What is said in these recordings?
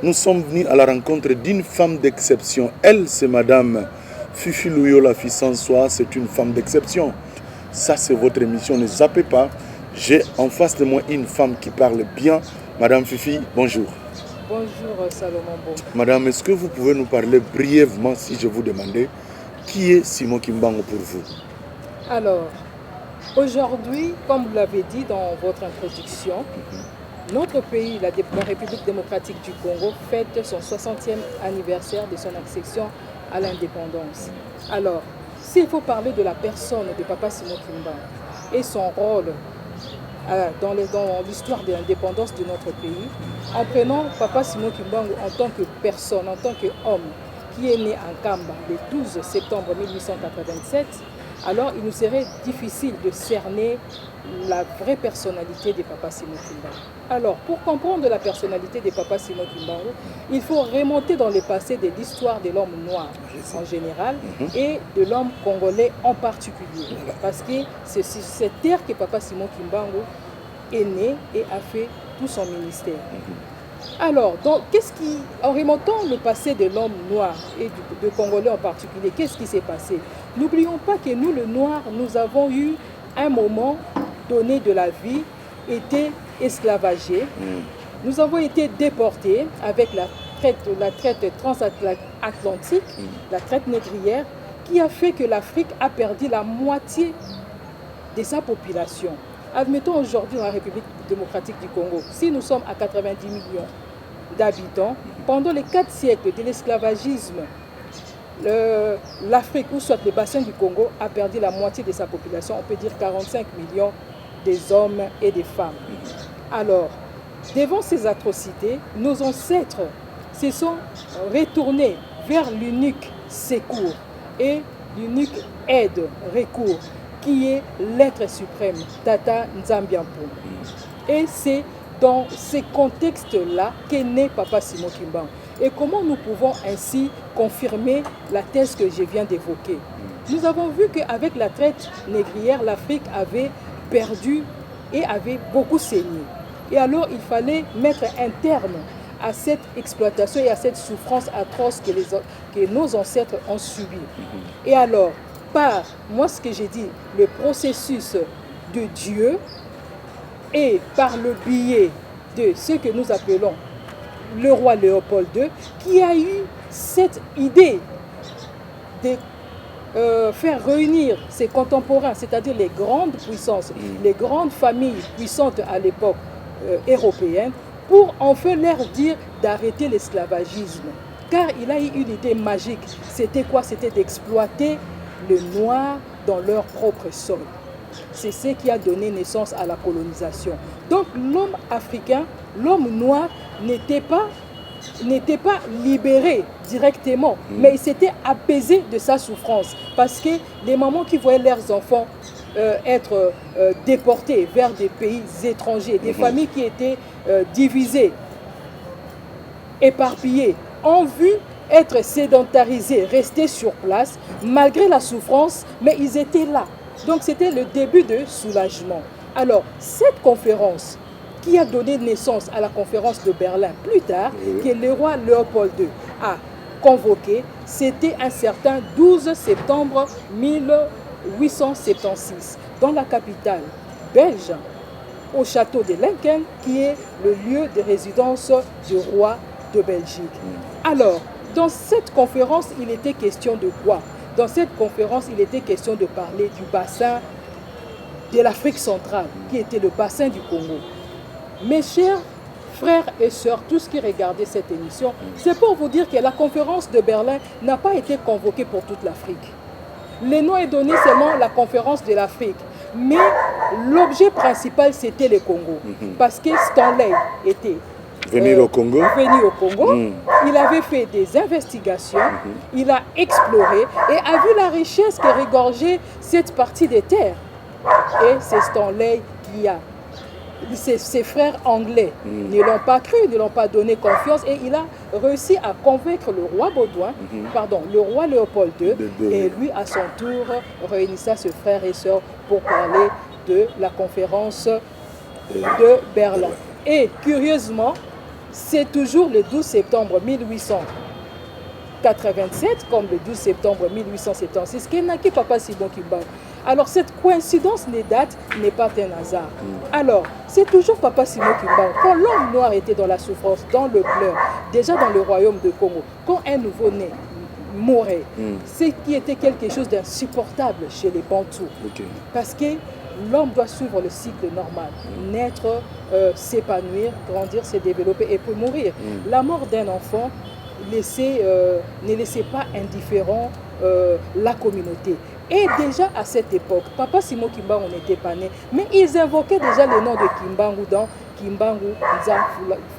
nous sommes venus à la rencontre d'une femme d'exception. Elle, c'est Madame Fifi Louyola Fissansoa, c'est une femme d'exception. Ça, c'est votre émission, ne zappez pas. J'ai en face de moi une femme qui parle bien. Madame Fifi, bonjour. Bonjour Salomon Bo. Madame, est-ce que vous pouvez nous parler brièvement, si je vous demandais, qui est Simon Kimbangu pour vous? Alors, aujourd'hui, comme vous l'avez dit dans votre introduction, notre pays, la République démocratique du Congo, fête son 60e anniversaire de son accession à l'indépendance. Alors, s'il faut parler de la personne de Papa Simon Kimbangu et son rôle dans l'histoire de l'indépendance de notre pays, en prenant Papa Simon Kimbangu en tant que personne, en tant qu'homme qui est né en Kamba le 12 septembre 1887, alors il nous serait difficile de cerner la vraie personnalité de Papa Simon Kimbangu. Alors, pour comprendre la personnalité de Papa Simon Kimbangu, il faut remonter dans le passé de l'histoire de l'homme noir en général et de l'homme congolais en particulier. Parce que c'est sur cette terre que Papa Simon Kimbangu est né et a fait tout son ministère. Alors, en remontant le passé de l'homme noir et de Congolais en particulier, qu'est-ce qui s'est passé? N'oublions pas que nous, le noir, nous avons eu un moment donné de la vie, été esclavagés. Nous avons été déportés avec la traite transatlantique, la traite négrière, qui a fait que l'Afrique a perdu la moitié de sa population. Admettons aujourd'hui dans la République démocratique du Congo, si nous sommes à 90 millions d'habitants, pendant les 4 siècles de l'esclavagisme, l'Afrique, ou soit le bassin du Congo, a perdu la moitié de sa population, on peut dire 45 millions des hommes et des femmes. Alors, devant ces atrocités, nos ancêtres se sont retournés vers l'unique secours et l'unique aide, recours, qui est l'être suprême, Tata Nzambiampo. Et c'est dans ces contextes-là qu'est né Papa Simon Kimbangu. Et comment nous pouvons ainsi confirmer la thèse que je viens d'évoquer? Nous avons vu qu'avec la traite négrière, l'Afrique avait perdu et avait beaucoup saigné. Et alors, il fallait mettre un terme à cette exploitation et à cette souffrance atroce que nos ancêtres ont subi. Et alors, par, moi ce que j'ai dit, le processus de Dieu et par le biais de ce que nous appelons le roi Léopold II, qui a eu cette idée de faire réunir ses contemporains, c'est-à-dire les grandes puissances, les grandes familles puissantes à l'époque européenne, pour enfin leur dire d'arrêter l'esclavagisme. Car il a eu une idée magique. C'était quoi? C'était d'exploiter le noir dans leur propre sol. C'est ce qui a donné naissance à la colonisation. Donc l'homme africain, l'homme noir n'était pas libéré directement, mais il s'était apaisé de sa souffrance. Parce que les mamans qui voyaient leurs enfants être déportés vers des pays étrangers, des familles qui étaient divisées, éparpillées, ont vu être sédentarisés, rester sur place, malgré la souffrance, mais ils étaient là. Donc c'était le début de soulagement. Alors, cette conférence qui a donné naissance à la conférence de Berlin plus tard, que le roi Léopold II a convoqué, c'était un certain 12 septembre 1876, dans la capitale belge, au château de Lincoln, qui est le lieu de résidence du roi de Belgique. Alors, dans cette conférence, il était question de quoi? Dans cette conférence, il était question de parler du bassin de l'Afrique centrale, qui était le bassin du Congo. Mes chers frères et sœurs, tous qui regardaient cette émission, c'est pour vous dire que la conférence de Berlin n'a pas été convoquée pour toute l'Afrique. Le nom est donné seulement la conférence de l'Afrique. Mais l'objet principal, c'était le Congo. Parce que Stanley était venu au Congo. Il avait fait des investigations, il a exploré et a vu la richesse que regorgeait cette partie des terres. Et c'est Stanley qui a... Ses frères anglais ne l'ont pas cru, ne l'ont pas donné confiance et il a réussi à convaincre le roi Baudouin, le roi Léopold II, et lui à son tour réunissa ses frères et sœurs pour parler de la conférence de Berlin. Et curieusement, c'est toujours le 12 septembre 1887 comme le 12 septembre 1876 qu'est naquit Papa Simon Kimbangu. Alors cette coïncidence des dates n'est pas un hasard. Alors c'est toujours Papa Simon Kimbangu. Quand l'homme noir était dans la souffrance, dans le pleur, déjà dans le royaume de Congo, quand un nouveau-né mourait, c'est qui était quelque chose d'insupportable chez les Bantous. Parce que l'homme doit suivre le cycle normal, naître, s'épanouir, grandir, se développer et puis mourir. La mort d'un enfant ne laissait pas indifférent la communauté. Et déjà à cette époque, Papa Simon Kimbangu n'était pas né, mais ils invoquaient déjà le nom de Kimbangu dans Kimbangu Nza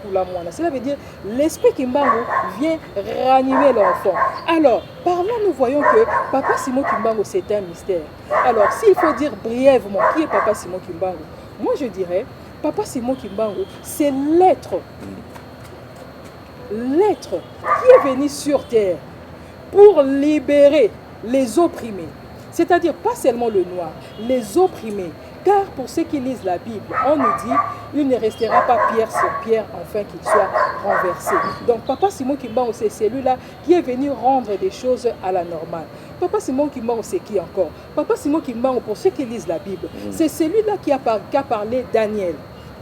Fulamwana. Cela veut dire l'esprit Kimbangu vient ranimer l'enfant. Alors, par là, nous voyons que Papa Simon Kimbangu, c'est un mystère. Alors, s'il faut dire brièvement qui est Papa Simon Kimbangu, moi je dirais, Papa Simon Kimbangu, c'est l'être qui est venu sur terre pour libérer les opprimés. C'est-à-dire pas seulement le noir, les opprimés. Car pour ceux qui lisent la Bible, on nous dit il ne restera pas pierre sur pierre afin qu'il soit renversé. Donc Papa Simon Kimbangu, c'est celui-là qui est venu rendre des choses à la normale. Papa Simon Kimbangu, c'est qui encore? Papa Simon Kimbangu, pour ceux qui lisent la Bible, c'est celui-là qui a parlé Daniel.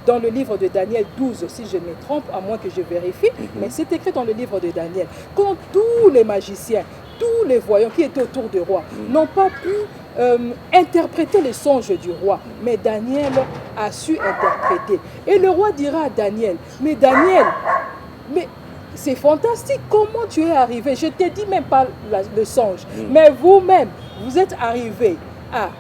Dans le livre de Daniel 12, si je me trompe, à moins que je vérifie, mais c'est écrit dans le livre de Daniel. Quand tous les magiciens, tous les voyants qui étaient autour du roi n'ont pas pu interpréter les songes du roi, mais Daniel a su interpréter. Et le roi dira à Daniel, mais Daniel, mais c'est fantastique, comment tu es arrivé? Je ne t'ai dit même pas le songe, mais vous-même, vous êtes arrivé à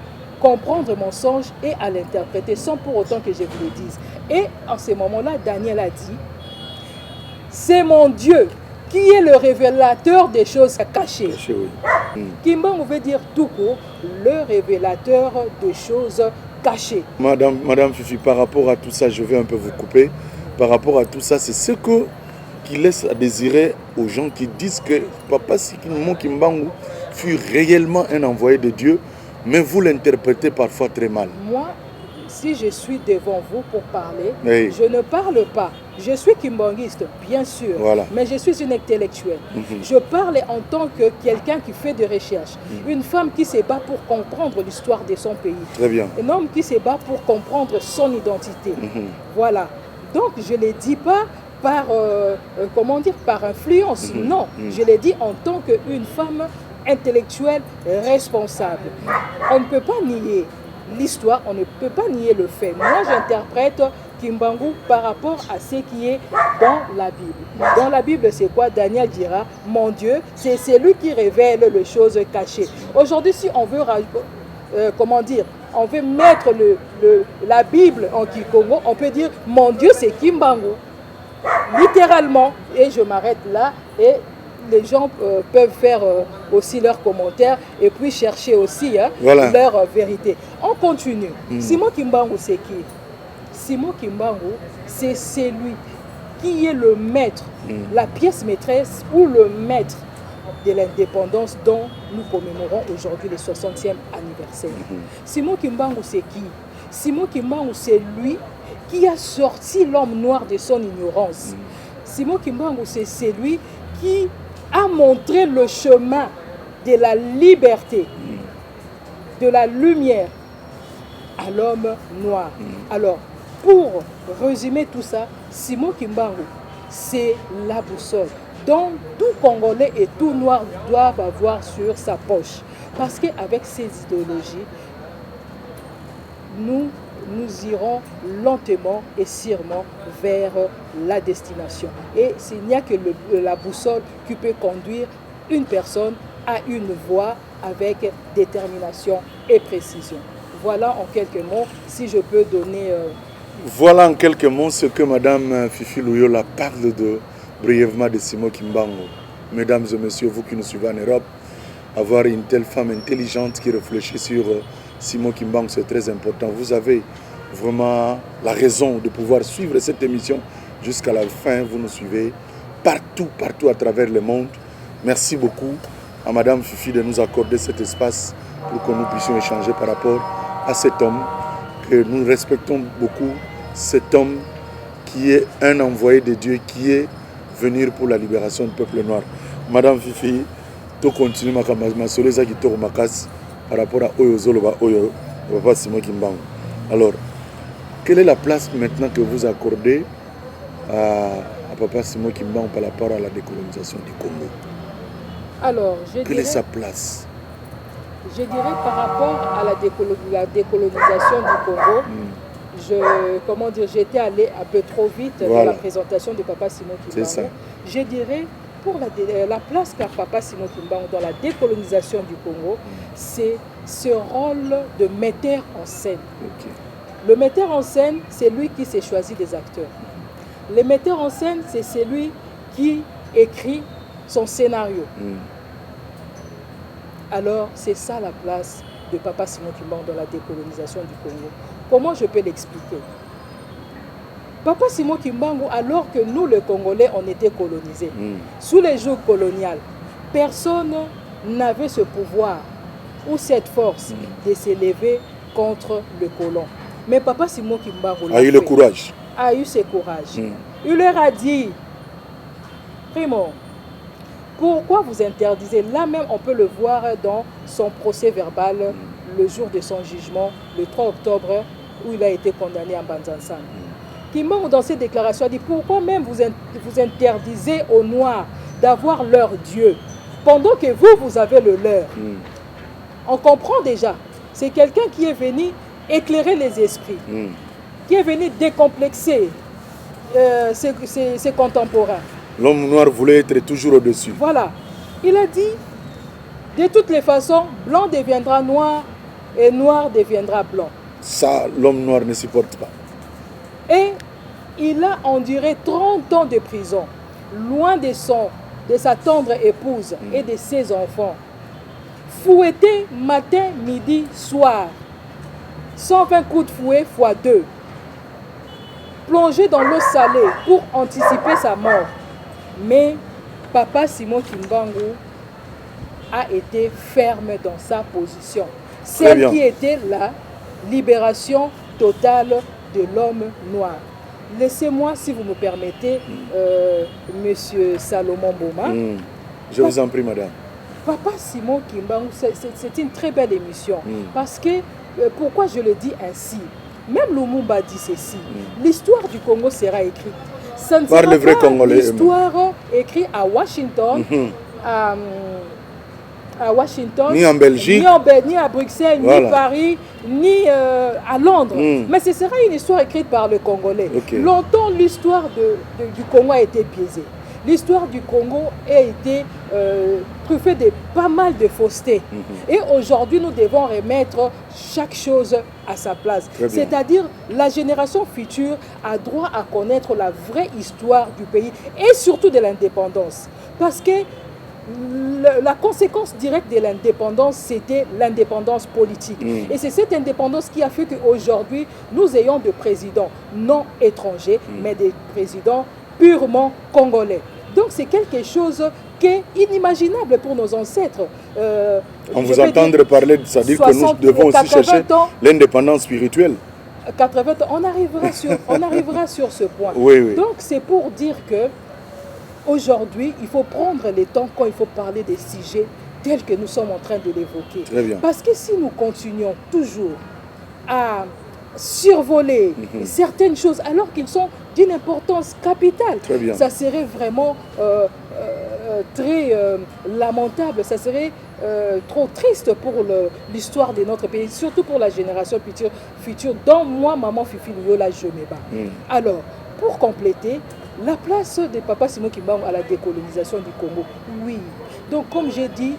comprendre mon songe et à l'interpréter sans pour autant que je vous le dise. Et en ce moment-là, Daniel a dit, c'est mon Dieu qui est le révélateur des choses cachées. Kimbangu veut dire tout court, le révélateur des choses cachées. Madame Fifi, par rapport à tout ça, je vais un peu vous couper. Par rapport à tout ça, c'est ce qui laisse à désirer aux gens qui disent que Papa Simon Kimbangu fut réellement un envoyé de Dieu, mais vous l'interprétez parfois très mal. Moi, si je suis devant vous pour parler, je ne parle pas. Je suis kimbanguiste, bien sûr, mais je suis une intellectuelle. Je parle en tant que quelqu'un qui fait des recherches. Une femme qui se bat pour comprendre l'histoire de son pays. Très bien. Un homme qui se bat pour comprendre son identité. Voilà. Donc, je ne le dis pas par, par influence. Non, je le dis en tant qu'une femme intellectuelle responsable. On ne peut pas nier l'histoire, on ne peut pas nier le fait. Moi, j'interprète Kimbangu par rapport à ce qui est dans la Bible. Dans la Bible, c'est quoi? Daniel dira, mon Dieu, c'est celui qui révèle les choses cachées. Aujourd'hui, si on veut, on veut mettre la Bible en Kikongo, on peut dire, mon Dieu, c'est Kimbangu. Littéralement, et je m'arrête là, et les gens peuvent faire aussi leurs commentaires et puis chercher aussi leur vérité. On continue. Simon Kimbangu, c'est qui? Simon Kimbangu, c'est celui qui est le maître, la pièce maîtresse ou le maître de l'indépendance dont nous commémorons aujourd'hui le 60e anniversaire. Simon Kimbangu, c'est qui? Simon Kimbangu, c'est lui qui a sorti l'homme noir de son ignorance. Simon Kimbangu, c'est celui qui a montré le chemin de la liberté, de la lumière à l'homme noir. Alors, pour résumer tout ça, Simon Kimbangu, c'est la boussole dont tout Congolais et tout Noir doivent avoir sur sa poche. Parce qu'avec ces idéologies, nous irons lentement et sûrement vers la destination. Et il n'y a que la boussole qui peut conduire une personne à une voie avec détermination et précision. Voilà en quelques mots, si je peux donner... Voilà en quelques mots ce que Madame Fifi Loyola parle brièvement de Simon Kimbangu. Mesdames et messieurs, vous qui nous suivez en Europe, avoir une telle femme intelligente qui réfléchit sur Simon Kimbangu, c'est très important. Vous avez vraiment la raison de pouvoir suivre cette émission jusqu'à la fin. Vous nous suivez partout à travers le monde. Merci beaucoup à Madame Fifi de nous accorder cet espace pour que nous puissions échanger par rapport à cet homme que nous respectons beaucoup, cet homme qui est un envoyé de Dieu, qui est venir pour la libération du peuple noir. Madame Fifi, tu continues ma qui par rapport à Oyo Zoloba, Oyo, Papa Simon Kimbangu. Alors, quelle est la place maintenant que vous accordez à Papa Simon Kimbangu par rapport à la décolonisation du Congo? Alors, quelle est sa place? Je dirais par rapport à la décolonisation du Congo, j'étais allé un peu trop vite dans la présentation de Papa Simon Kimbangu. Je dirais pour la place qu'a Papa Simon Kimbangu dans la décolonisation du Congo, c'est ce rôle de metteur en scène. Le metteur en scène, c'est lui qui s'est choisi des acteurs. Le metteur en scène, c'est celui qui écrit son scénario. Alors, c'est ça la place de Papa Simon Kimbangu dans la décolonisation du Congo. Comment je peux l'expliquer? Papa Simon Kimbangu, alors que nous, les Congolais, on était colonisés, sous les jours coloniales, personne n'avait ce pouvoir ou cette force de s'élever contre le colon. Mais Papa Simon Kimbangu a eu le courage. A eu ce courage. Il leur a dit, Primo, pourquoi vous interdisez? Là même, on peut le voir dans son procès verbal, le jour de son jugement, le 3 octobre, où il a été condamné en Banzansan. Kimbangu, dans ses déclarations, a dit, pourquoi même vous interdisez aux Noirs d'avoir leur Dieu, pendant que vous avez le leur? On comprend déjà, c'est quelqu'un qui est venu éclairer les esprits, qui est venu décomplexer ses contemporains. L'homme noir voulait être toujours au-dessus. Voilà. Il a dit, de toutes les façons, blanc deviendra noir et noir deviendra blanc. Ça, l'homme noir ne supporte pas. Et il a enduré 30 ans de prison, loin de sa tendre épouse et de ses enfants. Fouetté matin, midi, soir. 120 coups de fouet x 2. Plongé dans l'eau salée pour anticiper sa mort. Mais Papa Simon Kimbangu a été ferme dans sa position. Celle qui était la libération totale de l'homme noir. Laissez-moi, si vous me permettez, Monsieur Salomon Boma. Je vous en prie, madame. Papa Simon Kimbangu, c'est une très belle émission. Parce que, pourquoi je le dis ainsi? Même Lumumba dit ceci. L'histoire du Congo sera écrite. Ça ne sera pas l'histoire écrite à Washington, à Washington, ni en Belgique, ni à Bruxelles, ni à Paris, ni à Londres. Mais ce sera une histoire écrite par le Congolais. Longtemps, l'histoire du Congo a été biaisée. L'histoire du Congo a été truffée de pas mal de faussetés. Et aujourd'hui, nous devons remettre chaque chose à sa place. C'est-à-dire, la génération future a droit à connaître la vraie histoire du pays et surtout de l'indépendance. Parce que la conséquence directe de l'indépendance, c'était l'indépendance politique. Et c'est cette indépendance qui a fait qu'aujourd'hui, nous ayons des présidents non étrangers, mais des présidents purement congolais. Donc c'est quelque chose qui est inimaginable pour nos ancêtres. On vous entendre parler, c'est-à-dire que nous devons aussi chercher l'indépendance spirituelle. 80 ans, on arrivera sur ce point. Donc c'est pour dire que aujourd'hui, il faut prendre le temps quand il faut parler des sujets tels que nous sommes en train de l'évoquer. Parce que si nous continuons toujours à survoler certaines choses alors qu'ils sont d'une importance capitale, ça serait vraiment très lamentable, ça serait trop triste pour l'histoire de notre pays, surtout pour la génération future dont moi, maman Fifi Luyola, je me bats. Alors, pour compléter, la place de Papa Simon Kimbangu à la décolonisation du Congo, oui. Donc, comme j'ai dit,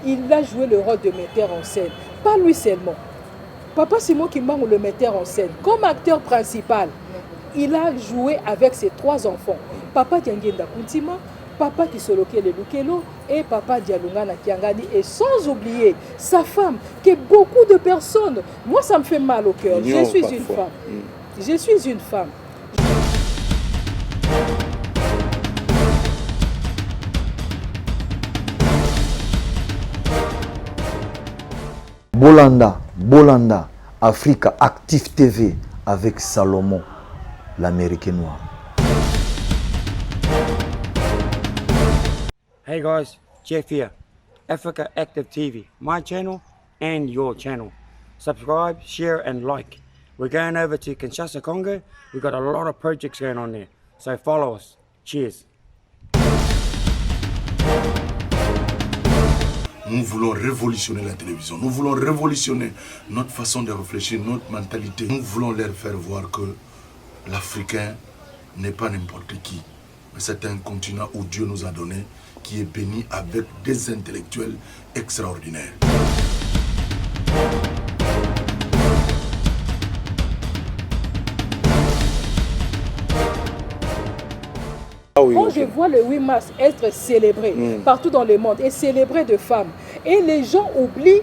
il a joué le rôle de metteur en scène. Pas lui seulement. Papa Simon Kimbangu, le metteur en scène, comme acteur principal, il a joué avec ses 3 enfants. Papa Diangenda Kuntima, Papa Kisoloke Lelukelo et Papa Dialungana Kiangani. Et sans oublier sa femme, que beaucoup de personnes, moi ça me fait mal au cœur. Je suis une femme. Je suis une femme. Bolanda, Africa Active TV avec Salomon, l'Américain noir. Hey guys, Jeff here, Africa Active TV, my channel and your channel. Subscribe, share and like. We're going over to Kinshasa, Congo. We've got a lot of projects going on there. So follow us. Cheers. Nous voulons révolutionner la télévision. Nous voulons révolutionner notre façon de réfléchir, notre mentalité. Nous voulons leur faire voir que l'Africain n'est pas n'importe qui. Mais c'est un continent où Dieu nous a donné, qui est béni avec des intellectuels extraordinaires. Quand je vois le 8 mars être célébré partout dans le monde et célébré de femmes, et les gens oublient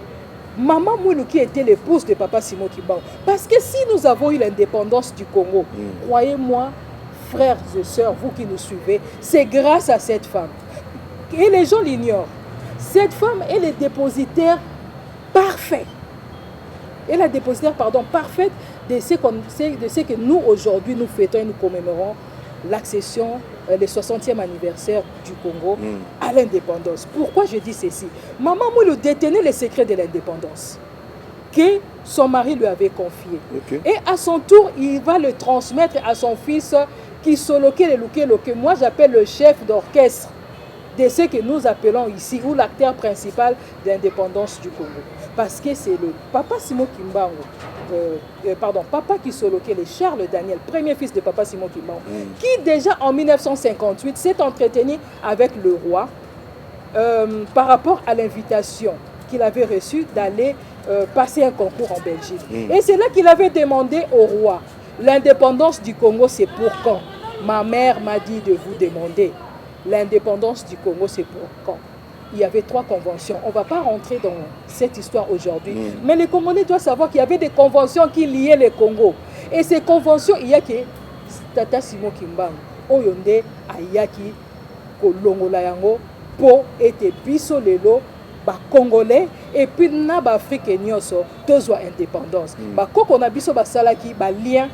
Maman Moulou qui était l'épouse de Papa Simon Kimbangu. Parce que si nous avons eu l'indépendance du Congo, croyez-moi, frères et sœurs, vous qui nous suivez, c'est grâce à cette femme. Et les gens l'ignorent. Cette femme est le dépositaire parfait. Et la dépositaire, parfaite de ce que nous, aujourd'hui, nous fêtons et nous commémorons l'accession, le 60e anniversaire du Congo à l'indépendance. Pourquoi je dis ceci? Maman Moulou détenait les secrets de l'indépendance que son mari lui avait confié. Et à son tour, il va le transmettre à son fils qui Soloke Leluke. Moi, j'appelle le chef d'orchestre de ce que nous appelons ici, ou l'acteur principal de l'indépendance du Congo. Parce que c'est le Papa Simon Kimbangu, Papa Kisoloke, le Charles Daniel, premier fils de Papa Simon Kimbangu, qui déjà en 1958 s'est entretenu avec le roi par rapport à l'invitation qu'il avait reçue d'aller passer un concours en Belgique. Et c'est là qu'il avait demandé au roi, l'indépendance du Congo, c'est pour quand? Ma mère m'a dit de vous demander. L'indépendance du Congo, c'est pour quand? Il y avait 3 conventions. On ne va pas rentrer dans cette histoire aujourd'hui. Mais les Congolais doivent savoir qu'il y avait des conventions qui liaient le Congo. Et ces conventions, il y a que Tata Simon Kimbangu, Oyonde, Ayaki, Kolongola Yango, Po, ete biso lelo, ba Congolais, et puis na ba Afrique nyoso, tous ont indépendance. Ba koko na biso ba salaki, ba lien,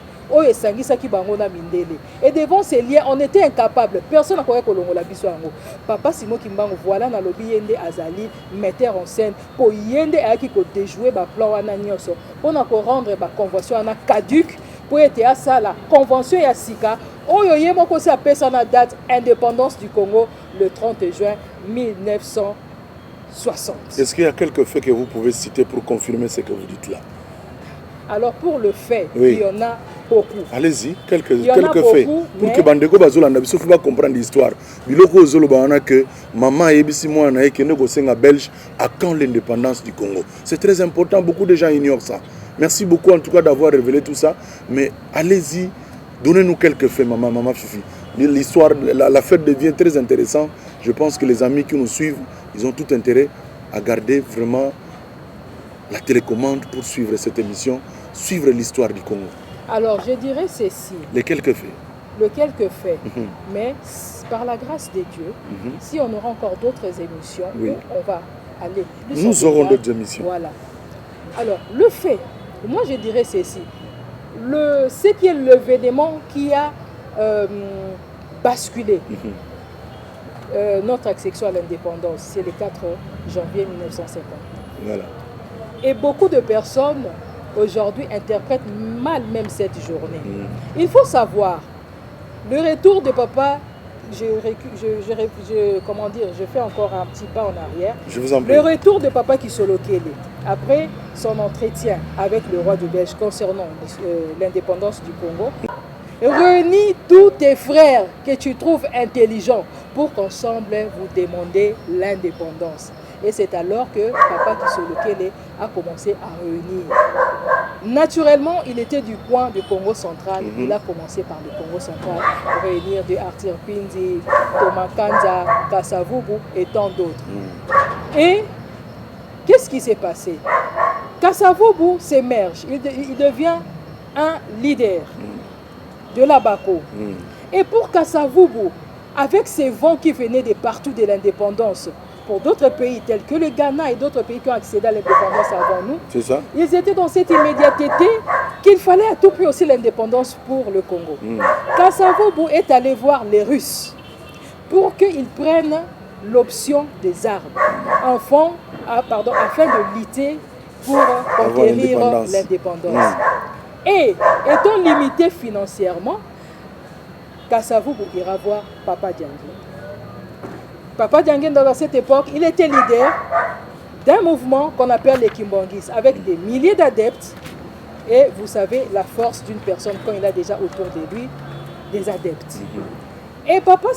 et devant ces liens, on était incapable. Personne n'a croyé que l'on l'a biso yango. Papa Simon Kimbangu, voilà na lobi yende azali metteur en scène pour yende aki ko déjouer ba plan wana nyoso. On a ko rendre ba convention na caduc pour être à ça la convention ya sika. Oyo yemo ko se appelle ça na date indépendance du Congo le 30 juin 1960. Est-ce qu'il y a quelques faits que vous pouvez citer pour confirmer ce que vous dites là? Alors pour le fait, il y en a beaucoup. Allez-y, quelques faits. Pour que Bandeko Bazolanda biso faut pas comprendre l'histoire. Biloko zolo baana que maman ebisi moi na que négocier belge à quand l'indépendance du Congo. C'est très important, beaucoup de gens ignorent ça. Merci beaucoup en tout cas d'avoir révélé tout ça, mais allez-y, donnez-nous quelques faits maman Fifi. L'histoire, la fête devient très intéressante. Je pense que les amis qui nous suivent, ils ont tout intérêt à garder vraiment la télécommande pour suivre cette émission, suivre l'histoire du Congo. Alors, je dirais ceci. Les quelques faits. Le quelques faits. Mais par la grâce de Dieu, si on aura encore d'autres émissions, on va aller plus. Nous aurons d'autres émissions. Voilà. Alors, le fait, moi je dirais ceci. Ce qui est l'événement qui a basculé notre accession à l'indépendance, c'est le 4 janvier 1950. Voilà. Et beaucoup de personnes aujourd'hui interprètent mal même cette journée. Il faut savoir, le retour de papa, je fais encore un petit pas en arrière. Je vous en prie. Le retour de papa Kisolokele, après son entretien avec le roi de Belge concernant l'indépendance du Congo, réunis tous tes frères que tu trouves intelligents pour qu'ensemble vous demandiez l'indépendance. Et c'est alors que Papa Kisolokele a commencé à réunir. Naturellement, il était du coin du Congo central. Il a commencé par le Congo central, réunir de Arthur Pinzi, Thomas Kanza, Kasavubu et tant d'autres. Et qu'est-ce qui s'est passé? Kasavubu s'émerge, il devient un leader de la Bako. Et pour Kasavubu, avec ces vents qui venaient de partout de l'indépendance, pour d'autres pays tels que le Ghana et d'autres pays qui ont accédé à l'indépendance avant nous. C'est ça. Ils étaient dans cette immédiateté qu'il fallait à tout prix aussi l'indépendance pour le Congo. Kasavubu est allé voir les Russes pour qu'ils prennent l'option des armes afin de lutter pour conquérir l'indépendance. Et étant limité financièrement, Kasavubu ira voir Papa Dianguinda. Papa Dianguinda, dans cette époque, il était leader d'un mouvement qu'on appelle les Kimbangis, avec des milliers d'adeptes. Et vous savez, la force d'une personne quand il a déjà autour de lui des adeptes. Et Papa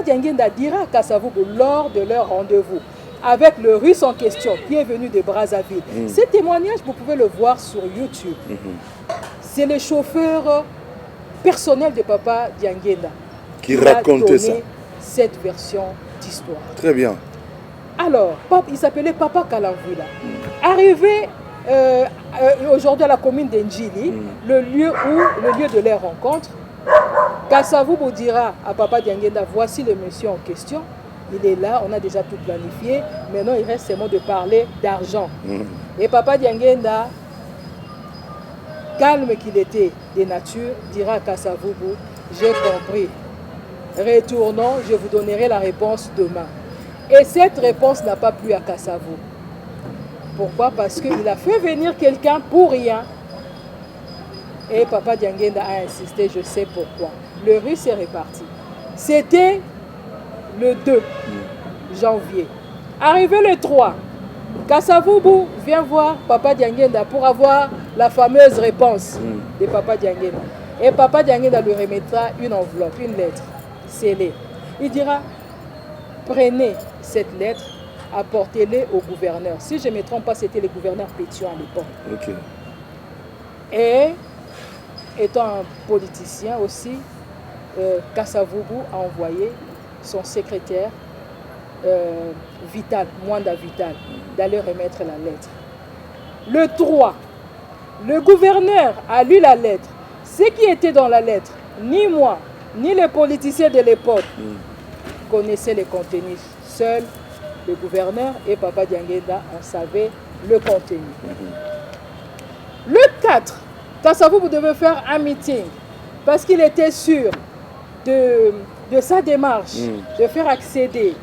Dianguinda dira à Kasavubu lors de leur rendez-vous avec le Russe en question qui est venu de Brazzaville. Ces témoignages, vous pouvez le voir sur YouTube. C'est le chauffeur personnel de Papa Dianguinda qui racontait ça. Cette version d'histoire. Très bien. Alors, il s'appelait Papa Kalamvula. Arrivé aujourd'hui à la commune d'Enjili, le lieu de leur rencontre, Kasavubu dira à Papa Dianguinda, voici le monsieur en question. Il est là, on a déjà tout planifié. Maintenant, il reste seulement de parler d'argent. Et Papa Dianguinda, calme qu'il était de nature, dira à Kasavubu, j'ai compris. Retournons, je vous donnerai la réponse demain. Et cette réponse n'a pas plu à Kasavubu. Pourquoi? Parce qu'il a fait venir quelqu'un pour rien. Et Papa Dianguinda a insisté, je sais pourquoi. Le Russe est reparti. C'était le 2 janvier. Arrivé le 3, Kasavubu vient voir Papa Dianguinda pour avoir la fameuse réponse de Papa Dianguinda. Et Papa Dianguinda lui remettra une enveloppe, une lettre scellée. Il dira, prenez cette lettre, apportez-les au gouverneur. Si je ne me trompe pas, c'était le gouverneur Pétion à l'époque. Et étant un politicien aussi, Kasavubu a envoyé son secrétaire Vital, Mwanda Vital, d'aller remettre la lettre. Le 3, le gouverneur a lu la lettre. Ce qui était dans la lettre, ni moi, ni les politiciens de l'époque connaissaient le contenu. Seul le gouverneur et Papa Dianguinda en savaient le contenu. Le 4, Kasavubu devait faire un meeting parce qu'il était sûr de sa démarche, de faire accéder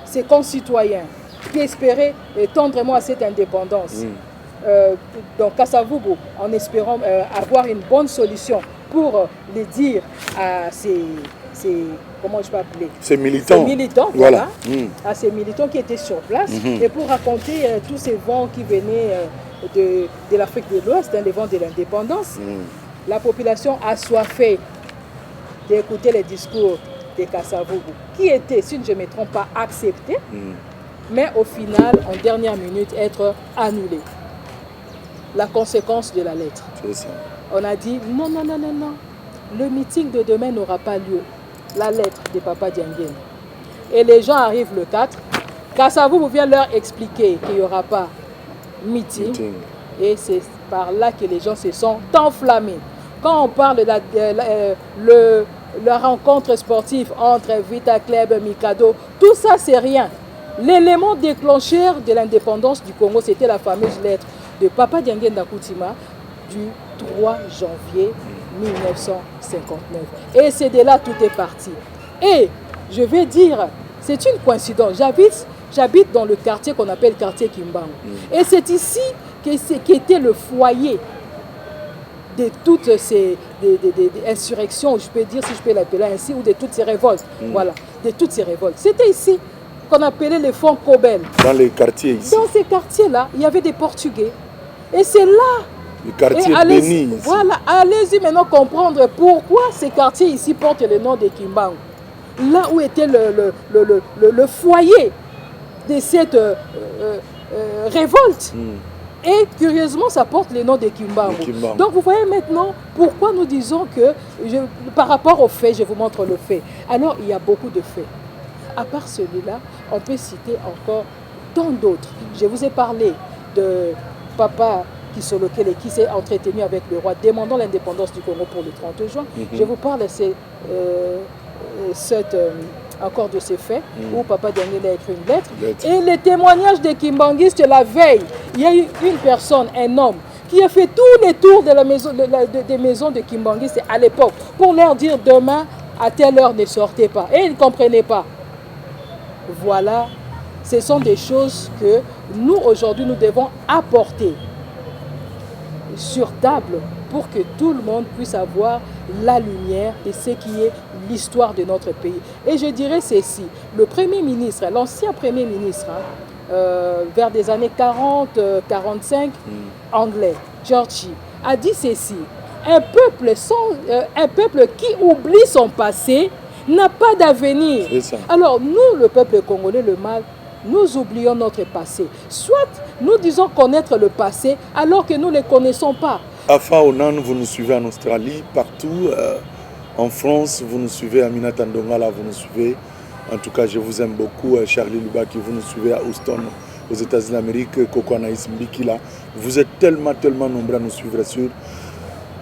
ses concitoyens qui espéraient tendrement à cette indépendance. Donc Kasavubu, en espérant avoir une bonne solution pour les dire à comment je peux appeler ces militants, voilà. À ces militants qui étaient sur place, et pour raconter tous ces vents qui venaient de l'Afrique de l'Ouest, les vents de l'indépendance. La population assoiffée d'écouter les discours de Kasavubu, qui était, si je ne me trompe pas, accepté, mais au final, en dernière minute, être annulé. La conséquence de la lettre. On a dit, non, le meeting de demain n'aura pas lieu. La lettre de Papa Dianguinda. Et les gens arrivent le 4. Kasavubu vient leur expliquer qu'il n'y aura pas meeting. Et c'est par là que les gens se sont enflammés. Quand on parle de la rencontre sportive entre Vita Club et Mikado, tout ça c'est rien. L'élément déclencheur de l'indépendance du Congo, c'était la fameuse lettre de Papa Dianguinda Coutima du 3 janvier 1959. Et c'est de là tout est parti. Et je vais dire, c'est une coïncidence. J'habite dans le quartier qu'on appelle quartier Kimbangu. Et c'est ici qui était le foyer de toutes ces insurrections, je peux dire, si je peux l'appeler ainsi, ou de toutes ces révoltes. Voilà, de toutes ces révoltes. C'était ici qu'on appelait les fonds Cobel. Dans les quartiers ici. Dans ces quartiers-là, il y avait des Portugais. Et c'est là. Le quartier béni. Voilà, allez-y maintenant comprendre pourquoi ces quartiers ici portent le nom de Kimbangu. Là où était le foyer de cette révolte. Et curieusement, ça porte le nom de Kimbangu. Donc vous voyez maintenant pourquoi nous disons que, par rapport aux faits, je vous montre le fait. Alors il y a beaucoup de faits. À part celui-là, on peut citer encore tant d'autres. Je vous ai parlé de Papa Kisolokele qui s'est entretenu avec le roi demandant l'indépendance du Congo pour le 30 juin. Je vous parle de encore de ces faits, où Papa Dianguénda a écrit une lettre. Et les témoignages des kimbanguistes la veille, il y a eu une personne, un homme, qui a fait tous les tours de la maison, des maisons de kimbanguistes à l'époque, pour leur dire demain, à telle heure, ne sortez pas. Et ils ne comprenaient pas. Voilà, ce sont des choses que nous, aujourd'hui, nous devons apporter sur table pour que tout le monde puisse avoir la lumière de ce qui est l'histoire de notre pays. Et je dirais ceci, le Premier ministre, l'ancien Premier ministre, vers des années 40-45, anglais, Georgie, a dit ceci, un peuple qui oublie son passé n'a pas d'avenir. Alors nous, le peuple congolais, le mal, nous oublions notre passé. Soit nous disons connaître le passé alors que nous ne le connaissons pas. Afa Onan, vous nous suivez en Australie, partout. En France, vous nous suivez. Aminata Ndongala, vous nous suivez. En tout cas, je vous aime beaucoup. Charlie Lubaki, vous nous suivez à Houston, aux États-Unis d'Amérique. Coco Anaïs Mbikila. Vous êtes tellement nombreux à nous suivre sur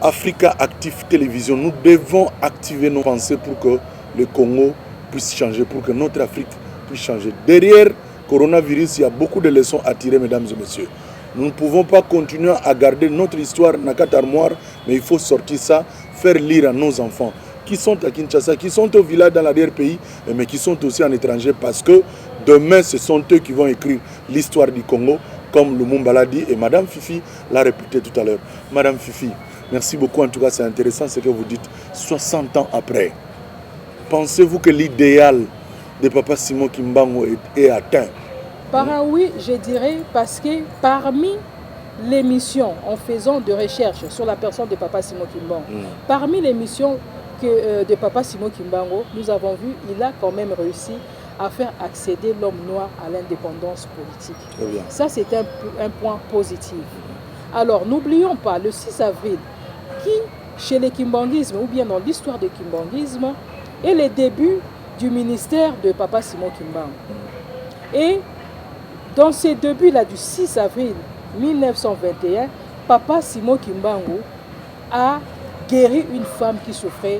Africa Active Télévision. Nous devons activer nos pensées pour que le Congo puisse changer, pour que notre Afrique puisse changer. Derrière coronavirus, il y a beaucoup de leçons à tirer, mesdames et messieurs. Nous ne pouvons pas continuer à garder notre histoire dans notre armoire, mais il faut sortir ça, faire lire à nos enfants qui sont à Kinshasa, qui sont au village dans l'arrière-pays, mais qui sont aussi en étranger, parce que demain, ce sont eux qui vont écrire l'histoire du Congo, comme Lumumba l'a dit, et Madame Fifi l'a répété tout à l'heure. Madame Fifi, merci beaucoup, en tout cas c'est intéressant ce que vous dites, 60 ans après. Pensez-vous que l'idéal de Papa Simon Kimbangu est atteint? Oui, je dirais, parce que parmi les missions, en faisant de recherche sur la personne de Papa Simon Kimbangu, parmi les missions de Papa Simon Kimbangu, nous avons vu, il a quand même réussi à faire accéder l'homme noir à l'indépendance politique. Ça, c'est un point positif. Alors, n'oublions pas, le 6 avril, qui, chez les kimbanguismes, ou bien dans l'histoire du kimbanguisme, est le début du ministère de Papa Simon Kimbangu. Et dans ces débuts-là du 6 avril 1921, Papa Simon Kimbangu a guéri une femme qui souffrait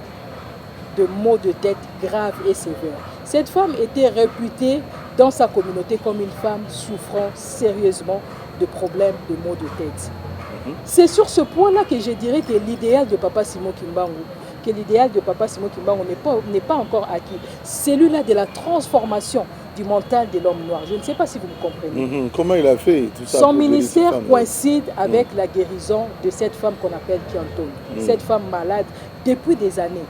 de maux de tête graves et sévères. Cette femme était réputée dans sa communauté comme une femme souffrant sérieusement de problèmes de maux de tête. C'est sur ce point-là que je dirais que l'idéal de Papa Simon Kimbangu, n'est pas encore acquis. Celui-là de la transformation du mental de l'homme noir. Je ne sais pas si vous me comprenez. Comment il a fait tout ça? Son ministère coïncide avec la guérison de cette femme qu'on appelle Kianton. Cette femme malade depuis des années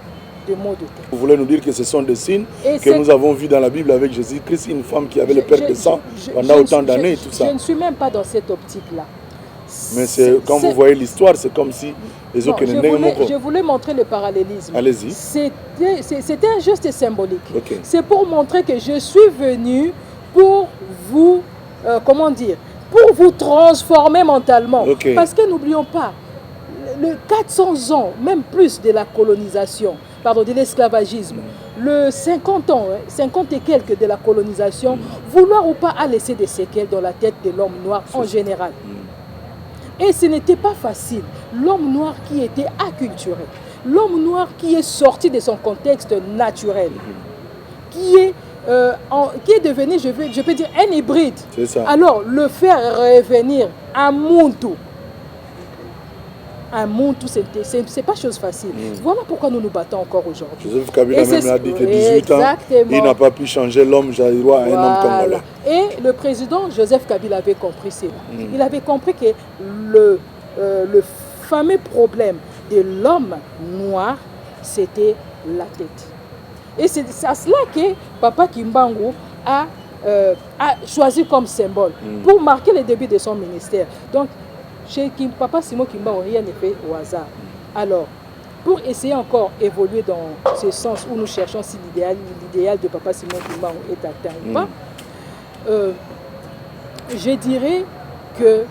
de maux de tête. Vous voulez nous dire que ce sont des signes que nous avons vus dans la Bible avec Jésus-Christ, une femme qui avait le perte de sang pendant autant d'années et tout ça. Je ne suis même pas dans cette optique-là. Mais quand vous voyez l'histoire, c'est comme si les autres je voulais montrer le parallélisme. Allez-y. C'était un geste symbolique. C'est pour montrer que je suis venu pour vous, pour vous transformer mentalement. Parce que n'oublions pas, le 400 ans, même plus de la colonisation, de l'esclavagisme, le 50 ans, 50 et quelques de la colonisation, vouloir ou pas a laissé des séquelles dans la tête de l'homme noir en général. Et ce n'était pas facile. L'homme noir qui était acculturé, l'homme noir qui est sorti de son contexte naturel, qui est devenu, je peux dire, un hybride. Alors, le faire revenir à Muntu, c'est pas chose facile. Voilà pourquoi nous nous battons encore aujourd'hui. Joseph Kabila même a dit que 18 ans, il n'a pas pu changer l'homme jaïrois à un homme congolais. Et le président Joseph Kabila avait compris cela. Il avait compris que le fameux problème de l'homme noir, c'était la tête. Et c'est à cela que Papa Kimbangu a choisi comme symbole pour marquer le début de son ministère. Donc, chez Papa Simon Kimbangu, rien n'est fait au hasard. Alors, pour essayer encore d'évoluer dans ce sens où nous cherchons si l'idéal de Papa Simon Kimbangu est atteint ou pas, je dirais que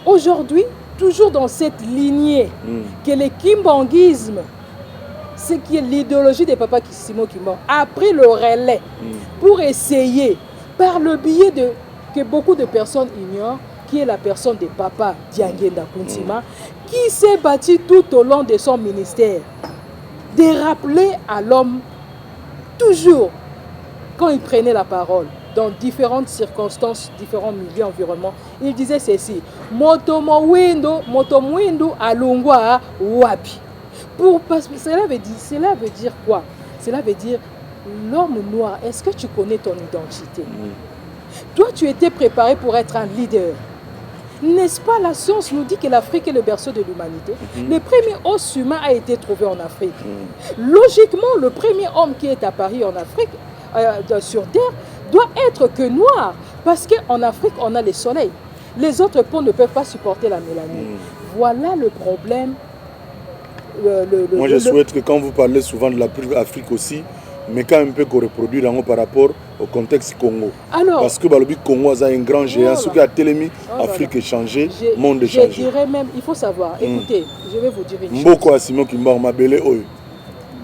aujourd'hui, toujours dans cette lignée, que le kimbanguisme, ce qui est l'idéologie de Papa Simon Kimbangu, a pris le relais pour essayer, par le biais que beaucoup de personnes ignorent, qui est la personne de Papa Dianguénda Kountima, qui s'est battu tout au long de son ministère, de rappeler à l'homme toujours quand il prenait la parole, dans différentes circonstances, différents milieux, environnements, il disait ceci, moto mwindu alungwa wapi. Cela veut dire quoi? Cela veut dire, l'homme noir, est-ce que tu connais ton identité? Toi, tu étais préparé pour être un leader. N'est-ce pas, la science nous dit que l'Afrique est le berceau de l'humanité. Le premier os humain a été trouvé en Afrique. Logiquement, le premier homme qui est apparu en Afrique, sur Terre, doit être que noir. Parce qu'en Afrique, on a le soleil. Les autres peaux ne peuvent pas supporter la mélanine. Voilà le problème. Moi, je souhaite que quand vous parlez souvent de l'Afrique aussi, mais quand même qu'on reproduit par rapport au contexte Congo. Alors, parce que le Congo a un grand géant, ce qui a télémi, Afrique est changée, monde est changé. Je dirais même, il faut savoir, écoutez, je vais vous dire une chose. Mboko Asimo Kimba Mabele Oyo.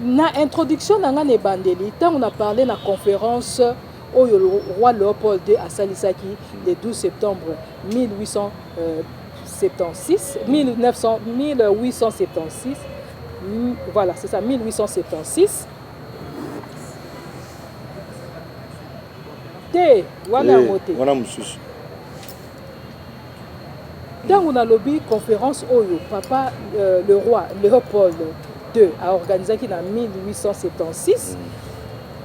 Na introduction dans les bandeli, quand on a parlé dans la conférence où le roi Léopold II à Salisaki le 12 septembre 1876, voilà, c'est ça, 1876. Voilà dans on a lobby conférence Oyo, papa le roi Léopold II a organisé en 1876.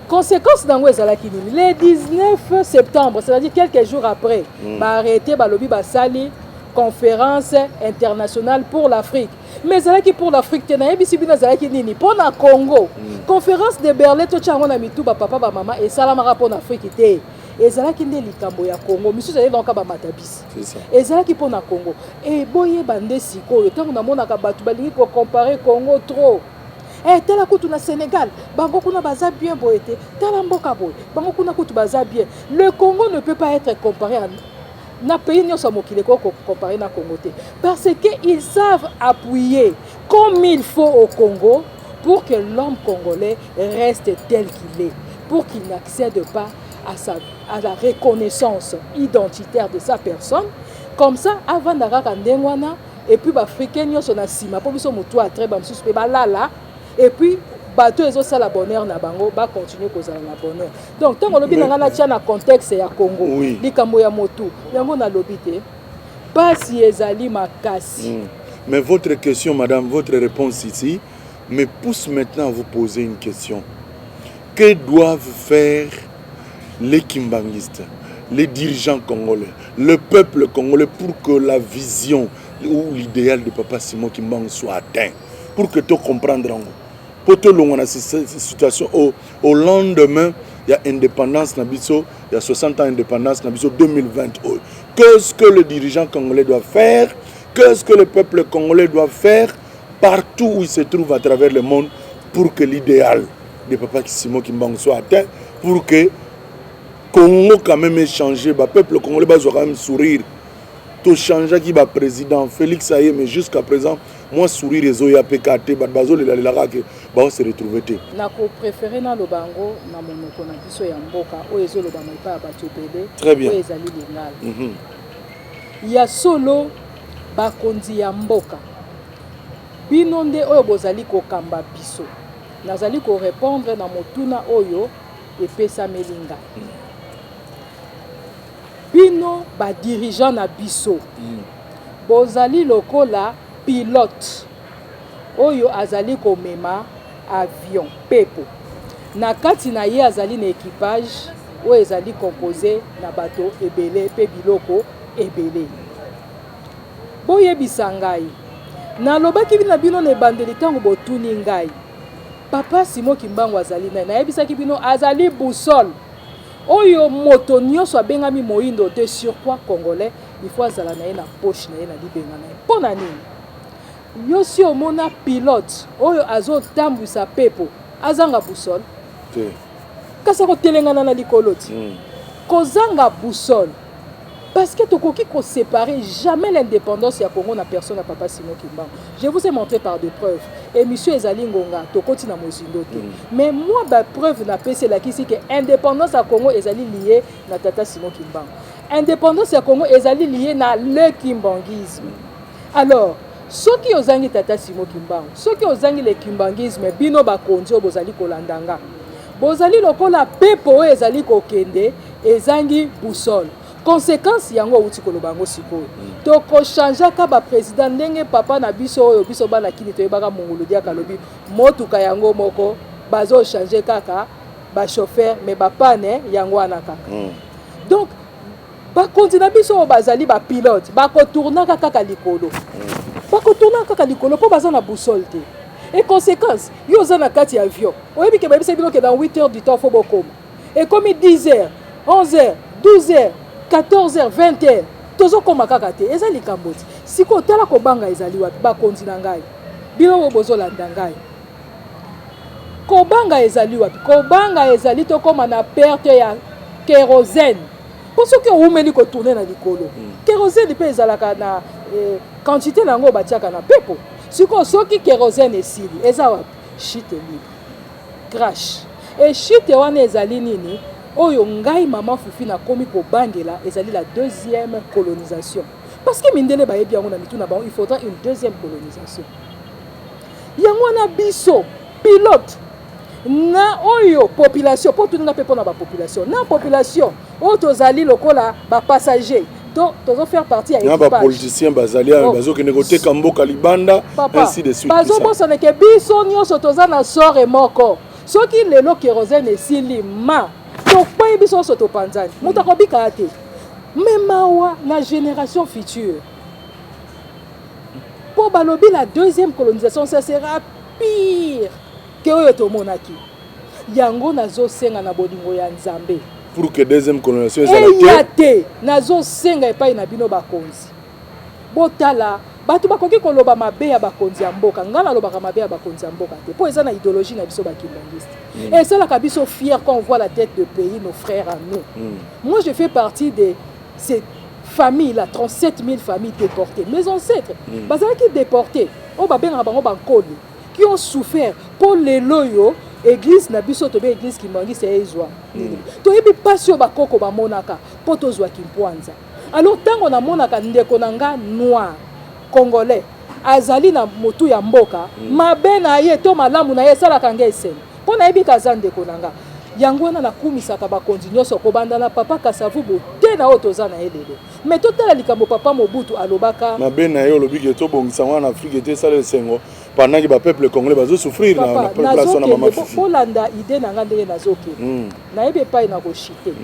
Conséquence dans le 19 septembre, c'est-à-dire quelques jours après, arrêté lobby sali conférence internationale pour l'Afrique. Mais c'est pour l'Afrique, pour le Congo. Conférence de Berlin, tout le monde papa, maman et salamara pour l'Afrique. Et ça qui est likambo ya Congo, monsieur allé dans kaba matabis. C'est ça. Et ça qui pour na Congo. Et boye bande siko, tant on a mona kabatu balingi pour comparer Congo trop. Eh tela kutu na Sénégal, bango kuna baza bien boyete, tela mboka boy, bango kuna kutu baza bien. Le Congo ne peut pas être comparé à na pays nyoso mokile ko comparé na Congo te, parce que ils savent appuyer comme il faut au Congo pour que l'homme congolais reste tel qu'il est, pour qu'il n'accède pas à la reconnaissance identitaire de sa personne. Comme ça, avant d'arrêter Ndengwana, et puis l'Africain, nous sommes sima, pour nous sommes tous à très bas, et puis bateau et ça la bonheur na bango, va continuer causer la bonheur. Donc tant qu'on lobby dans la tienne contexte ya Congo, li kambo ya motu, yango na lobby te, pas si ezali makasi. Mais votre question, madame, votre réponse ici me pousse maintenant à vous poser une question. Que doivent faire les kimbangistes, les dirigeants congolais, le peuple congolais pour que la vision ou l'idéal de Papa Simon Kimbang soit atteint, pour que tu comprennes. Pour tout le monde, cette situation, au lendemain, il y a indépendance, il y a 60 ans d'indépendance, 2020. Qu'est-ce que le dirigeant congolais doit faire? Qu'est-ce que le peuple congolais doit faire partout où il se trouve à travers le monde pour que l'idéal de Papa Simon Kimbang soit atteint, pour que Congo quand même changé, le peuple congolais va quand même sourire. Tout changer qui va président Félix Aye, mais jusqu'à présent, moi sourire les oya PKT, bazol la va se retrouver. Nako préféré na lobango na monoko na biso ya mboka o ezolo ba maipa ba topele. Très bien. O ezali lingal. Ya solo ba konzi ya mboka. Binonde oyo bozali ko kamba biso. Nazali ko répondre na motuna oyo epesa melinga. Bino ba dirigeant na biso bozali lokola pilote oyo azali komema avion pepo na kati na ye azali na équipage oyo ezali composé na bato ebele pe biloko ebele. Boyebisa ngai nalobaki na bino na ebandeli ntango botuni ngai Papa Simon Kimbangu azali na yebisaki bino azali boussole oyo moto nyonso abengami moindo de surpoids congolais, il faut azala na ye na poche na ye na libenga na ye. Pona nini? Yo si omona pilote oyo azo tambwisa pepo azanga boussole. Kasa ko telengana na likolo ti. Kozanga boussole. Parce que tokoki ko séparer jamais l'indépendance ya Congo na personne à Papa Simon Kimbangu. Je vous ai montré par des preuves. Et monsieur Ezali Ngonga tokoti na mozindo te. Mais moi ba preuve na pese la kisi que indépendance à Congo ezali lié na Tata Simon Kimbangu. Indépendance à Congo ezali lié na le kimbangisme. Alors, ceux qui ozangi Tata Simon Kimbangu, ceux qui ozangi le kimbangisme bino ba konzi bozali kolandanga. bozali lokola pepo ezali kokende ezangi boussole. Conséquence yango outi koloba ngo sikoyo toko changer ka ba président ndenge papa na biso oyo biso bana kini toyebaka mongolo dia kalobi motuka yango moko bazo changer kaka ba chauffeur mais ba pane yango wana kaka donc ba continue biso bazali ba pilote ba ko tourner kaka likolo ba ko tourner kaka likolo po baza na boussole te et conséquence yo za na kati avion oyebi ke ba bisa bilo ke dans 8 heures du temps faut bokoma et comme 10 heures 11 heures 12 heures 14h, 20h, tozo koma kaka te, ezali kamboti. Siko tala ko banga ezali wapi, ba kontina ngai. Bino wo bozo landa ngai. Ko banga ezali wapi, ko banga ezali to koma na perte ya kérosène. Pour ceux qui ont meli ko tourner na likolo. Kérosène pe ezalaka na quantité nango batiaka na pepo. Siko soki kérosène esili, eza wapi, chute libre. Crash. Et chute wana ezali nini? Oyo ngai maman Fufi na komi ko bangela ezali la deuxième colonisation parce que mindele ba yebi yango na mitu na ba il faudra une deuxième colonisation yango na biso pilote na oyo population pour tout na pe pona ba population na population o tozali lokola ba passager to tozo faire partie ya équipage ba politicien bazali bazo ke négoter kamboka libanda ainsi de suite bazo bosa ne ke biso nyonso tozana sort et moko soki lelo kérosène esili ma donc pas biso soto panzani muta ko bika te même awa la génération future pour balobi la deuxième colonisation ça sera pire que oyo to monaki yango nazo senga na bolingo ya Nzambe pour que deuxième colonisation ezalate nazo senga epai na bino bakonzi botala batu bakoki koloba mabe ya bakonzi ya mboka ngala lobaka mabe ya bakonzi ya mboka te po eza na idéologie na biso bakimbangiste et ça la kabiso fier quand on voit la tête de pays nos frères à nous moi je fais partie de ces familles là 37 000 familles déportées mes ancêtres bazalaki déportés o babenga bango bankoli qui ont souffert pour les loyo église na biso to be église kimbangiste ezwa to yebi pasio bakoko bamonaka po tozwa kimpwanza alors tango na monaka ndeko nanga noir congolais azali na motu ya mboka mabe na ye to malamu na ye sala kanga esene pona yebi kazande konanga yango wana na kumisaka ba nyonso ko banda na papa Kasavubu te na otoza na elelo mais to tala likambo papa Mobutu alobaka mabe na ye olobi ke to bongisa wana Afrique te sala sengo pendant que ba peuple congolais bazo souffrir na population na mama Fifi Polanda idée na ngandele nazoke na yebi pa ina ko chiter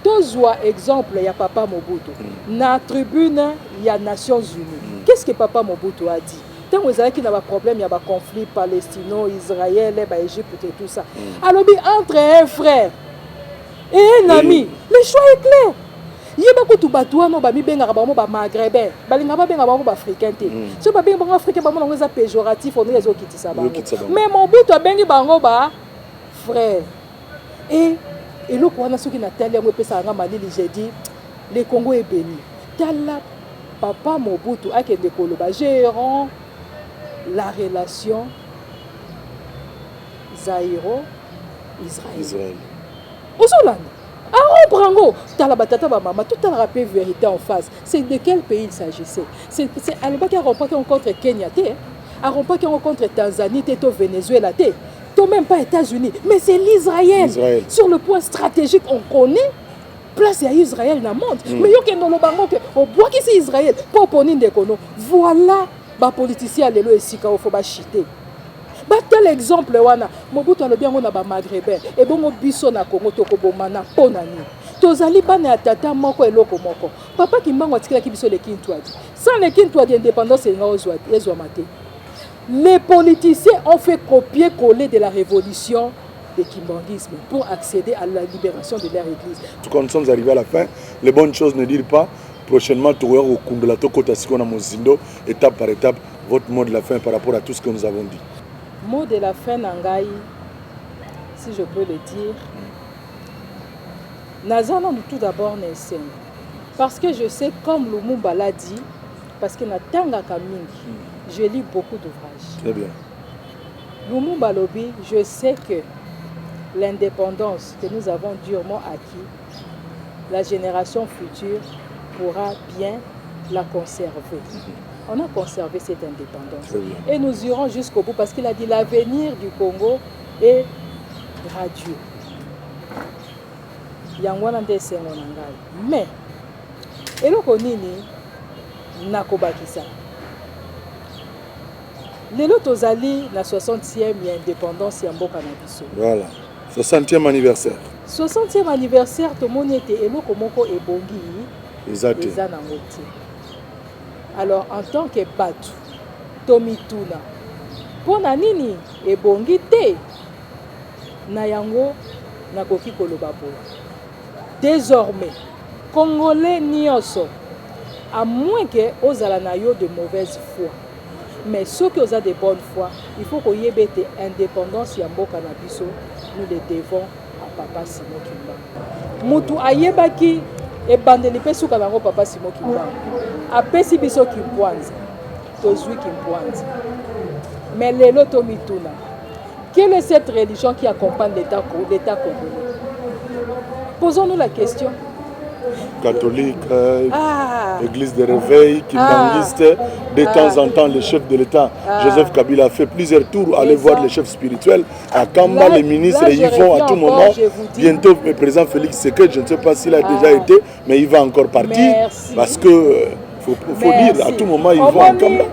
tozwa exemple ya papa Mobutu na tribune ya Nations Unies qu'est-ce que papa Mobutu a dit tant vous avez qu'il y a un problème, il y a un conflit palestino-israélien, Égypte et tout ça. Alors, entre un frère et un ami, le choix est clair. Il y a beaucoup de bateaux, il y a des maghrébins, il y a des africains. Si vous avez des africains, vous avez des péjoratifs, vous avez des gens. Mais Mobutu a des frères. Et le Kouana, ce qui n'a pas été j'ai dit, le Congo est béni. Papa Mobutu a été gérant la relation Zaïro-Israël. Ozolanda. Aron Brango, Talabatata maman, tout a rappelé vérité en face. C'est de quel pays il s'agissait? C'est Alba qui a remporté contre Kenya, a remporté contre Tanzanie, au Venezuela, même pas États-Unis, mais c'est l'Israël. Sur le point stratégique, on connaît. Place à Israël dans le monde. Mais il y a un bango que on voit qui c'est Israël. Pour poni ndekono. Voilà. Ba politicien lelo esika o faut ba chiter. Ba tel exemple wana Mobutu alobi yango na ba maghrébin et bongo biso na Congo to ko bomana ponani. Tozali bana ya tata moko eloko moko. Papa Kimbangu atikela ki biso le Kintwadi. Sans le Kintwadi indépendance et ezwa maté. Les politiciens ont fait copier-coller de la révolution de kimbanguisme pour accéder à la libération de leur église. Quand nous sommes arrivés à la fin, les bonnes choses ne dirent pas. Prochainement, tu auras au Kundula Tokota Sikona Mozindo, étape par étape, votre mot de la fin par rapport à tout ce que nous avons dit. Mot de la fin, Nangaï, si je peux le dire, Nazana tout d'abord Nelson. Parce que je sais, comme Lumumba l'a dit, parce que na Tanga Kamingi, je lis beaucoup d'ouvrages. Très bien. Lumumba Lobi, je sais que l'indépendance que nous avons durement acquis, la génération future pourra bien la conserver. On a conservé cette indépendance. Et nous irons jusqu'au bout parce qu'il a dit l'avenir du Congo est radieux. yango wana nde esengo na ngai. Mais eloko nini nakobakisa lelo tozali na 60e ya indépendance ya mboka na biso. Voilà, 60e anniversaire. 60e anniversaire tomoni ete eloko moko ebongi eza nango te. Alors en tant que bato tomituna mpona nini ebongi te na yango nakoki koloba boye. Désormais Congolais nyonso à moins que ozala na yo de mauvaise foi, mais ceux qui ont de bonne foi, il faut qu'on y ait indépendance ya mboka na biso, nous le devons à Papa Simon Kimbangu. Mutu ayebaki ebandeli pe suka nango Papa Simon Kimbangu. Apesi biso Kimpwanza, tozwi Kimpwanza. Mais lelo tomituna. Quelle est cette religion qui accompagne l'État congolais? Posons-nous la question. Catholique, église de réveil, kimbanguiste. De temps en temps, le chef de l'État, Joseph Kabila, a fait plusieurs tours, aller voir les chefs spirituels. À Kamba, les ministres, ils vont à tout moment. Bientôt, le président Félix Seked, je ne sais pas s'il a déjà été, mais il va encore partir. Merci. Parce que, faut dire, à tout moment, ils vont à Kamba.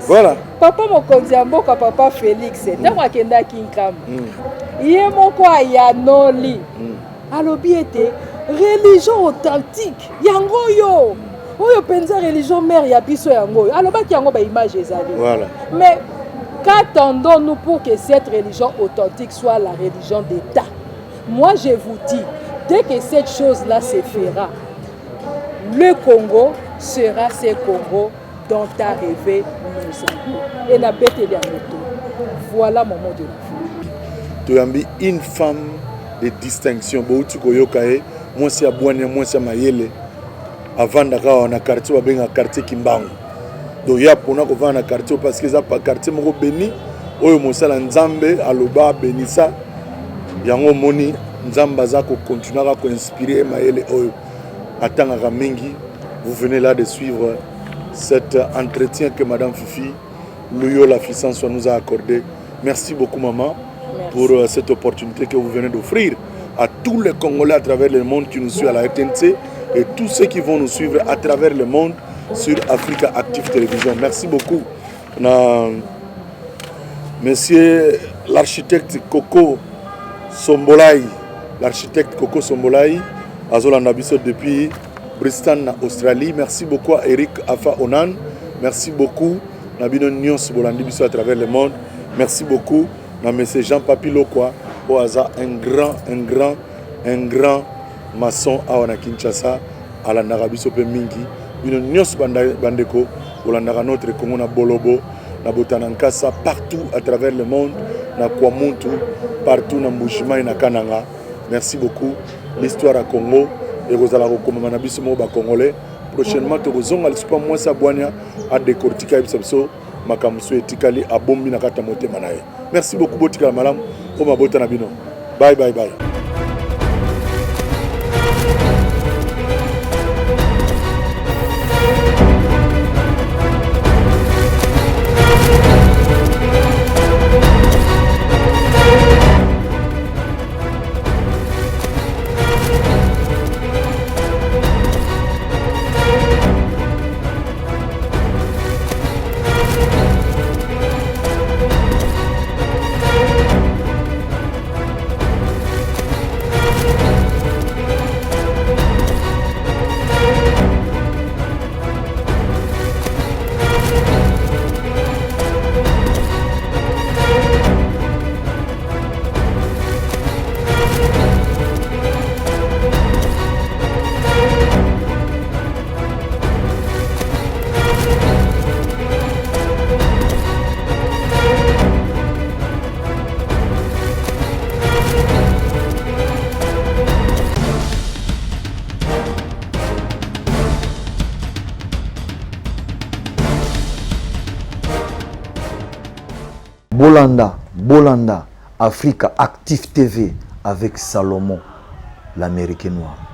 Voilà. Papa Mokonzi Mboka, Papa Félix, c'est moi qui ai Kamba. Il est mon quoi, il y a Noli. Alobi était religion authentique. Yango yo. Oyo penza religion mère ya biso yango. Aloba ki yango ba image ezali. Voilà. Mais qu'attendons-nous pour que cette religion authentique soit la religion d'État? Moi je vous dis, dès que cette chose-là se fera, le Congo sera ce Congo dont a rêvé Moussangou. Et la bête est à moto. Voilà mon mot de la fin. Tu as mis une femme de distinction. Bouti koyokae, moi c'est à Boine, moi c'est à Mayele. Avant d'avoir un quartier, on a un quartier Kimbangu. Donc il y a pour nous qu'on va un quartier parce que ça pas quartier moko béni. Oyo mosala Nzambe aloba benisa. Yango moni Nzamba za ko continuer à inspirer Mayele oyo. Atanga mingi. Vous venez là de suivre cet entretien que Madame Fifi Luyo la Fissance nous a accordé. Merci beaucoup maman. Merci. Pour cette opportunité que vous venez d'offrir à tous les Congolais à travers le monde qui nous suivent à la RTNC et tous ceux qui vont nous suivre à travers le monde sur Africa Active Télévision. Merci beaucoup. Monsieur l'architecte Coco Sombolai, l'architecte Coco Sombolai, Azolanda Bisso depuis Brisbane, Australie. Merci beaucoup à Eric Afa Onan. Merci beaucoup Nabino Nyos Bolandi Bisso à travers le monde. Merci beaucoup à monsieur Jean-Papi Lokwa, au hasard un grand maçon à Kinshasa, à la Narabiso Mingi. Bino Nyos Bandeko, Olandara notre Congo na Bolobo, na Botanankasa, partout à travers le monde, na Kwamuntu, partout na Mbushima et na Kananga. Merci beaucoup. L'histoire à Congo, et Rosala Rokoma Manabiso Moba Congolais. Prochainement, tu vas aller moi sa boania à décortiquer Ibsabso, Makamusu et Tikali à Bombi Nakata Mote Manae. Merci beaucoup, Botika Malam. Oma Botanabino. Bye, bye, bye. Bolanda, Africa Active TV avec Salomon, l'Américain noir.